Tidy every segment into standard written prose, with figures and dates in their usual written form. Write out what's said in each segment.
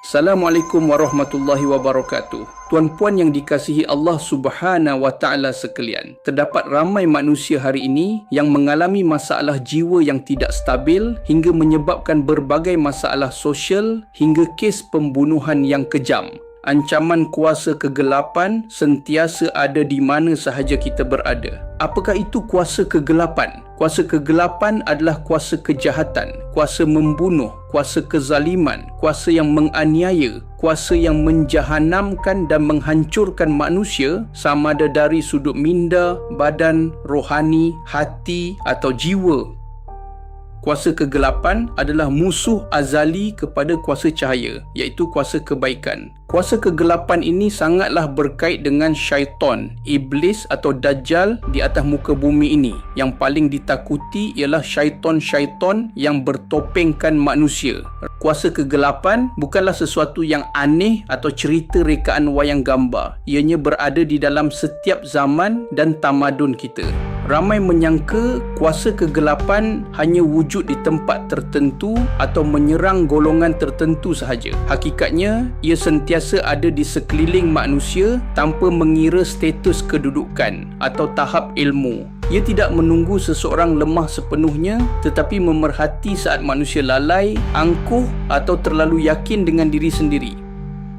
Assalamualaikum warahmatullahi wabarakatuh. Tuan-puan yang dikasihi Allah Subhanahu wa taala sekalian, terdapat ramai manusia hari ini yang mengalami masalah jiwa yang tidak stabil hingga menyebabkan berbagai masalah sosial hingga kes pembunuhan yang kejam. Ancaman kuasa kegelapan sentiasa ada di mana sahaja kita berada. Apakah itu kuasa kegelapan? Kuasa kegelapan adalah kuasa kejahatan, kuasa membunuh, kuasa kezaliman, kuasa yang menganiaya, kuasa yang menjahanamkan dan menghancurkan manusia sama ada dari sudut minda, badan, rohani, hati atau jiwa. Kuasa kegelapan adalah musuh azali kepada kuasa cahaya, iaitu kuasa kebaikan. Kuasa kegelapan ini sangatlah berkait dengan syaitan, iblis atau dajjal di atas muka bumi ini. Yang paling ditakuti ialah syaitan-syaitan yang bertopengkan manusia. Kuasa kegelapan bukanlah sesuatu yang aneh atau cerita rekaan wayang gambar. Ianya berada di dalam setiap zaman dan tamadun kita. Ramai menyangka kuasa kegelapan hanya wujud di tempat tertentu atau menyerang golongan tertentu sahaja. Hakikatnya, ia sentiasa ada di sekeliling manusia tanpa mengira status kedudukan atau tahap ilmu. Ia tidak menunggu seseorang lemah sepenuhnya, tetapi memerhati saat manusia lalai, angkuh atau terlalu yakin dengan diri sendiri.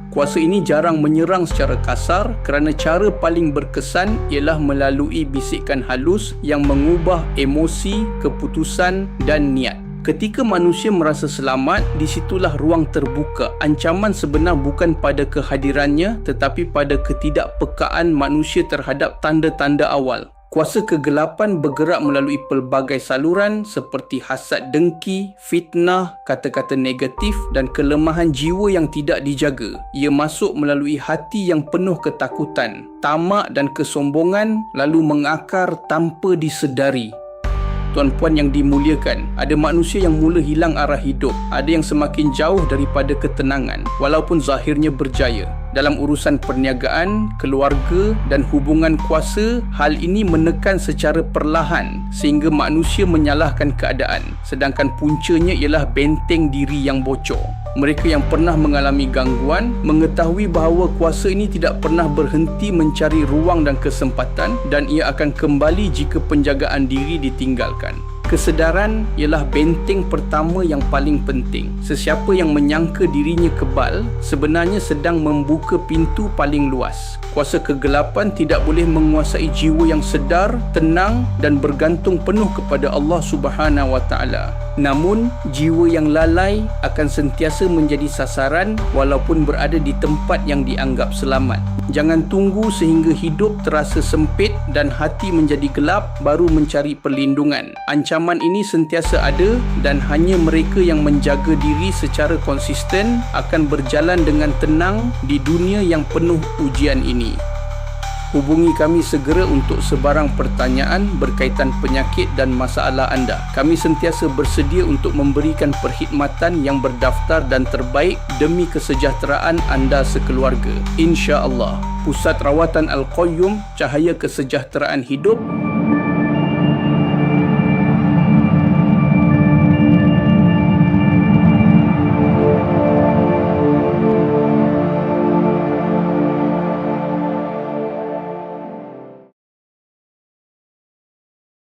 Kuasa ini jarang menyerang secara kasar kerana cara paling berkesan ialah melalui bisikan halus yang mengubah emosi, keputusan dan niat. Ketika manusia merasa selamat, di situlah ruang terbuka. Ancaman sebenar bukan pada kehadirannya tetapi pada ketidakpekaan manusia terhadap tanda-tanda awal. Kuasa kegelapan bergerak melalui pelbagai saluran seperti hasad dengki, fitnah, kata-kata negatif dan kelemahan jiwa yang tidak dijaga. Ia masuk melalui hati yang penuh ketakutan, tamak dan kesombongan lalu mengakar tanpa disedari. Tuan-puan yang dimuliakan, ada manusia yang mula hilang arah hidup, ada yang semakin jauh daripada ketenangan walaupun zahirnya berjaya. Dalam urusan perniagaan, keluarga dan hubungan kuasa, hal ini menekan secara perlahan sehingga manusia menyalahkan keadaan, sedangkan puncanya ialah benteng diri yang bocor. Mereka yang pernah mengalami gangguan mengetahui bahawa kuasa ini tidak pernah berhenti mencari ruang dan kesempatan dan ia akan kembali jika penjagaan diri ditinggalkan. Kesedaran ialah benteng pertama yang paling penting. Sesiapa yang menyangka dirinya kebal sebenarnya sedang membuka pintu paling luas. Kuasa kegelapan tidak boleh menguasai jiwa yang sedar, tenang dan bergantung penuh kepada Allah Subhanahu wa taala. Namun, jiwa yang lalai akan sentiasa menjadi sasaran walaupun berada di tempat yang dianggap selamat. Jangan tunggu sehingga hidup terasa sempit dan hati menjadi gelap baru mencari perlindungan. Ancaman ini sentiasa ada dan hanya mereka yang menjaga diri secara konsisten akan berjalan dengan tenang di dunia yang penuh ujian ini. Hubungi kami segera untuk sebarang pertanyaan berkaitan penyakit dan masalah anda. Kami sentiasa bersedia untuk memberikan perkhidmatan yang berdaftar dan terbaik demi kesejahteraan anda sekeluarga. InsyaAllah. Pusat Rawatan Al-Qayyum, Cahaya Kesejahteraan Hidup,